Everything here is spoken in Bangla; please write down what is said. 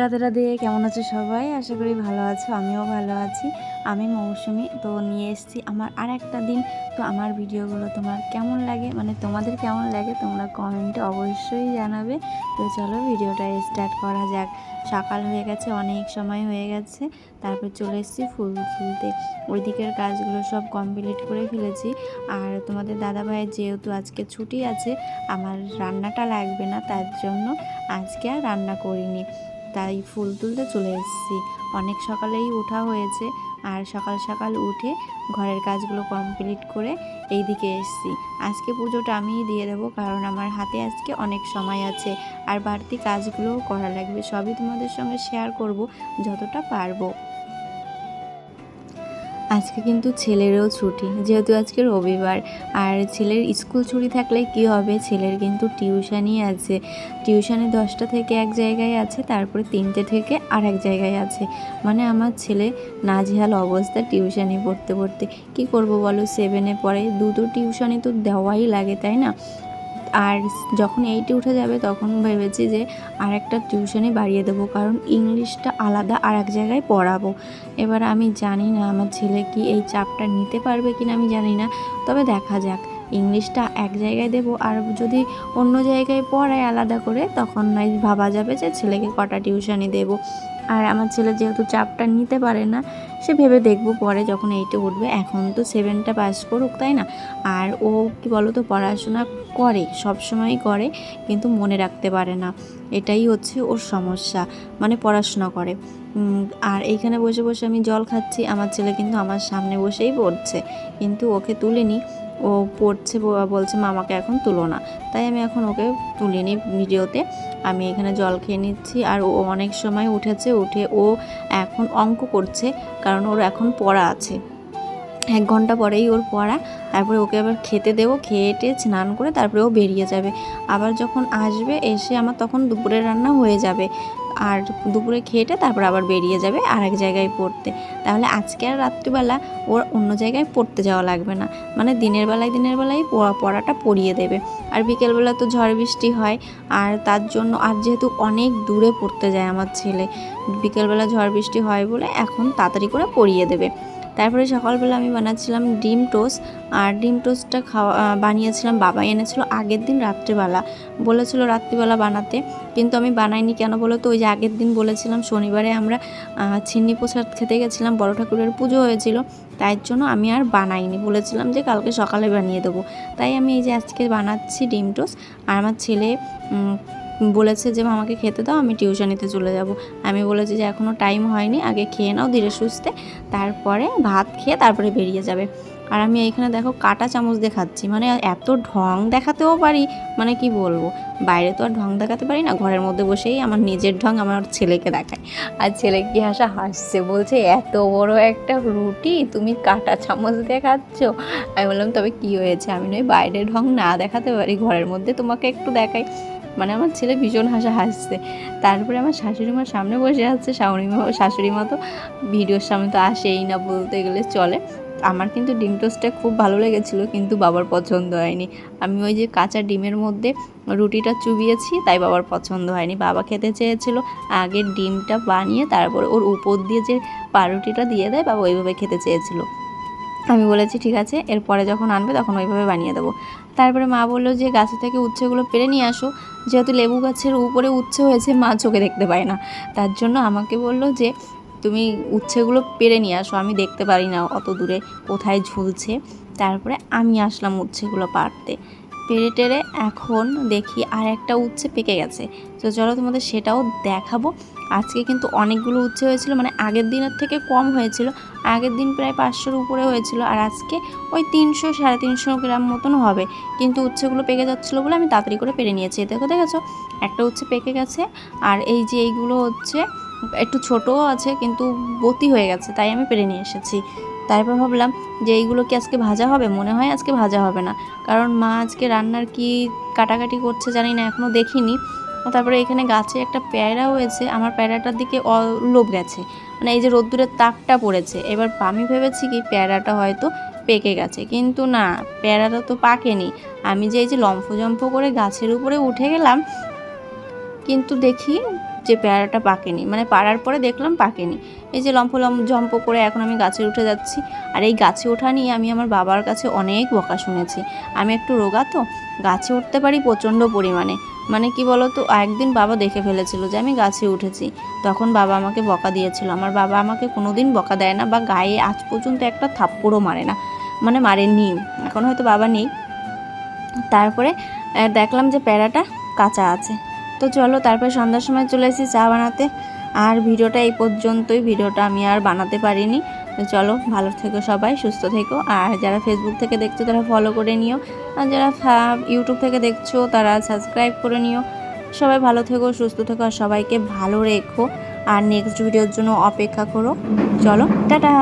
রাধে রাধে, কেমন আছো সবাই? আশা করি ভালো আছো, আমিও ভালো আছি। আমি মৌসুমি, তো নিয়ে এসেছি আমার আর একটা দিন। তো আমার ভিডিওগুলো তোমার কেমন লাগে, মানে তোমাদের কেমন লাগে তোমরা কমেন্টে অবশ্যই জানাবে। তো চলো ভিডিওটা স্টার্ট করা যাক। সকাল হয়ে গেছে, অনেক সময় হয়ে গেছে। তারপর চলে এসেছি ফুল তুলতে। ওই দিকের কাজগুলো সব কমপ্লিট করে ফেলেছি। আর তোমাদের দাদাভাইয়ের যেহেতু আজকে ছুটি আছে, আমার রান্নাটা লাগবে না, তার জন্য আজকে আর রান্না করিনি। তাই ফুল তুলতে চলে এসেছি। অনেক সকালেই ওঠা হয়েছে, আর সকাল সকাল উঠে ঘরের কাজগুলো কমপ্লিট করে এই দিকে এসেছি। আজকে পুজোটা আমিই দিয়ে দেবো, কারণ আমার হাতে আজকে অনেক সময় আছে, আর বাড়তি কাজগুলোও করা লাগবে। সবই তোমাদের সঙ্গে শেয়ার করব যতটা পারবো। আজকে কিন্তু ছেলেরও ছুটি, যেহেতু আজকে রবিবার। আর ছেলের স্কুল ছুটি থাকলে কি হবে, ছেলের কিন্তু টিউশনই আছে। টিউশনে 10টা থেকে এক জায়গায় আছে, তারপরে 3টে থেকে আর এক জায়গায় আছে। মানে আমার ছেলে নাজেহাল অবস্থা টিউশনি পড়তে পড়তে। কি করব বলো, 7-এ পড়ে, দুটো টিউশনি তো দেওয়াই লাগে, তাই না? আর যখন 8-এ উঠে যাবে তখন ভেবেছি যে আর একটা টিউশনি বাড়িয়ে দেবো, কারণ ইংলিশটা আলাদা আর এক জায়গায় পড়াবো। এবার আমি জানি না আমার ছেলে কি এই চাপটা নিতে পারবে কিনা, আমি জানি না। তবে দেখা যাক, ইংলিশটা এক জায়গায় দেবো, আর যদি অন্য জায়গায় পড়ায় আলাদা করে, তখন নয় ভাবা যাবে যে ছেলেকে কটা টিউশনি দেবো। আর আমার ছেলে যেহেতু চাপটা নিতে পারে না, সে ভেবে দেখবো পরে যখন 8-এ উঠবে। এখন তো 7টা পাস করুক, তাই না? আর ও কি বলো তো, পড়াশোনা করে, সব সময়ই করে, কিন্তু মনে রাখতে পারে না। এটাই হচ্ছে ওর সমস্যা, মানে পড়াশোনা করে। আর এইখানে বসে বসে আমি জল খাচ্ছি, আমার ছেলে কিন্তু আমার সামনে বসেই পড়ছে, কিন্তু ওকে তুলিনি। ও পড়ছে, বলছে মামাকে এখন তুলো না, তাই আমি এখন ওকে তুলিনি ভিডিওতে। আমি এখানে জল খেয়ে নিচ্ছি। আর ও অনেক সময় উঠেছে, উঠে ও এখন অঙ্ক করছে, কারণ ওর এখন পড়া আছে। 1 ঘন্টা পরেই ওর পড়া। তারপরে ওকে আবার খেতে দেবো, খেয়ে টেয়ে স্নান করে তারপরে ও বেরিয়ে যাবে। আবার যখন আসবে, এসে আমার তখন দুপুরের রান্না হয়ে যাবে। আর দুপুরে খেয়েটে তারপর আবার বেরিয়ে যাবে আর এক জায়গায় পড়তে। তাহলে আজকে আর রাত্রিবেলা ওর অন্য জায়গায় পড়তে যাওয়া লাগবে না, মানে দিনের বেলায় পড়াটা পড়িয়ে দেবে। আর বিকেলবেলা তো ঝড় বৃষ্টি হয়, আর তার জন্য, আর যেহেতু অনেক দূরে পড়তে যায় আমার ছেলে, বিকেলবেলা ঝড় বৃষ্টি হয় বলে এখন তাড়াতাড়ি করে পড়িয়ে দেবে। তারপরে সকালবেলা আমি বানাচ্ছিলাম ডিম টোস্ট। আর ডিম টোস্টটা বানিয়েছিলাম, বাবা এনেছিল আগের দিন রাত্রিবেলা, বলেছিল রাত্রিবেলা বানাতে, কিন্তু আমি বানাইনি। কেন বলো তো, ওই যে আগের দিন বলেছিলাম শনিবারে আমরা ছিন্নি প্রসাদ খেতে গেছিলাম, বড় ঠাকুরের পুজো হয়েছিল, তাই জন্য আমি আর বানাইনি। বলেছিলাম যে কালকে সকালে বানিয়ে দেবো, তাই আমি এই যে আজকে বানাচ্ছি ডিম টোস্ট। আর আমার ছেলে বলেছে যে মামাকে খেতে দাও, আমি টিউশনিতে চলে যাব। আমি বলেছি যে এখনও টাইম হয়নি, আগে খেয়ে নাও ধীরে সুস্থে, তারপরে ভাত খেয়ে তারপরে বেরিয়ে যাবে। আর আমি এইখানে দেখো কাঁটা চামচ দিয়ে খাচ্ছি, মানে এত ঢং দেখাতেও পারি, মানে কি বলবো। বাইরে তো আর ঢং দেখাতে পারি না, ঘরের মধ্যে বসেই আমার নিজের ঢং আমার ছেলেকে দেখায়। আর ছেলে কি হাসছে, বলছে এত বড় একটা রুটি তুমি কাঁটা চামচ দিয়ে খাচ্ছ। আমি বললাম তবে কি হয়েছে, আমি নয় বাইরে ঢং না দেখাতে পারি, ঘরের মধ্যে তোমাকে একটু দেখাই। মানে আমার ছেলে ভীষণ হাসছে। তারপরে আমার শাশুড়ি মার সামনে বসে আছে, শাশুড়ি মা তো ভিডিওর সামনে তো আসেই না, বলতে গেলে চলে। আমার কিন্তু ডিম টোস্টটা খুব ভালো লেগেছিলো, কিন্তু বাবার পছন্দ হয়নি। আমি ওই যে কাঁচা ডিমের মধ্যে রুটিটা চুবিয়েছি, তাই বাবার পছন্দ হয়নি। বাবা খেতে চেয়েছিল আগে ডিমটা বানিয়ে তারপর ওর উপর দিয়ে যে পাউরুটিটা দিয়ে দেয়, বাবা ওইভাবে খেতে চেয়েছিল। আমি বলেছি ঠিক আছে, এরপরে যখন আনবে তখন ওইভাবে বানিয়ে দেবো। তারপরে মা বললো যে গাছে থেকে উচ্ছেগুলো পেড়ে নিয়ে আসো, যেহেতু লেবু গাছের উপরে উচ্ছে হয়েছে, মা চোখে দেখতে পায় না, তার জন্য আমাকে বললো যে তুমি উচ্ছেগুলো পেড়ে নিয়ে আসো, আমি দেখতে পারি না অত দূরে কোথায় ঝুলছে। তারপরে আমি আসলাম উচ্ছেগুলো পাড়তে, পেড়ে টেড়ে এখন দেখি আর একটা উচ্ছে পেকে গেছে। তো চলো তোমাদের সেটাও দেখাবো। আজকে কিন্তু অনেকগুলো উচ্ছে হয়েছিল, মানে আগের দিনের থেকে কম হয়েছিল। আগের দিন প্রায় 500-র উপরে হয়েছিল, আর আজকে ওই 300-350 গ্রাম মতন হবে। কিন্তু উচ্ছেগুলো পেকে যাচ্ছিলো বলে আমি তাড়াতাড়ি করে পেরে নিয়েছি। দেখেছো, একটা উচ্ছে পেকে গেছে। আর এই যে এইগুলো হচ্ছে একটু ছোটও আছে, কিন্তু বতি হয়ে গেছে, তাই আমি পেরে নিয়ে এসেছি। তারপর ভাবলাম যে এইগুলো কি আজকে ভাজা হবে, মনে হয় আজকে ভাজা হবে না, কারণ মা আজকে রান্নার কি কাটাকাটি করছে জানি না, এখনও দেখিনি। তারপরে এখানে গাছে একটা পেয়ারা হয়েছে, আমার পেয়ারাটার দিকে লোভ গেছে, মানে এই যে রোদ্দুরের তাপটা পড়েছে। এবার আমি ভেবেছি কি পেয়ারাটা হয়তো পেকে গেছে, কিন্তু না, পেয়ারাটা তো পাকেনি। আমি যে এই যে লম্ফ জম্ফ করে গাছের উপরে উঠে গেলাম, কিন্তু দেখি যে পেয়ারাটা পাকেনি, মানে পাড়ার পরে দেখলাম পাকেনি। এই যে জম্প করে এখন আমি গাছে উঠে যাচ্ছি। আর এই গাছে ওঠা নিয়ে আমি আমার বাবার কাছে অনেক বকা শুনেছি। আমি একটু রোগা তো, গাছে উঠতে পারি প্রচণ্ড পরিমাণে। মানে কি বলো তো, একদিন বাবা দেখে ফেলেছিল যে আমি গাছে উঠেছি, তখন বাবা আমাকে বকা দিয়েছিল। আমার বাবা আমাকে কোনোদিন বকা দেয় না, বা গায়ে আজ পর্যন্ত একটা থাপ্পড়ও মারে না, মানে মারেননি। এখন হয়তো বাবা নেই। তারপরে দেখলাম যে প্যারাটা কাঁচা আছে। তো চলো, তারপরে সন্ধ্যার সময় চলে এসেছি চা বানাতে। আর ভিডিওটা এই পর্যন্তই, ভিডিওটা আমি আর বানাতে পারিনি। তো চলো, ভালো থেকো সবাই, সুস্থ থেকো। আর যারা ফেসবুক থেকে দেখছো তারা ফলো করে নিও, আর যারা ইউটিউব থেকে দেখছো তারা সাবস্ক্রাইব করে নিও। সবাই ভালো থেকো, সুস্থ থেকো, আর সবাইকে ভালো রেখো। আর নেক্সট ভিডিওর জন্য অপেক্ষা করো। চলো, টাটা।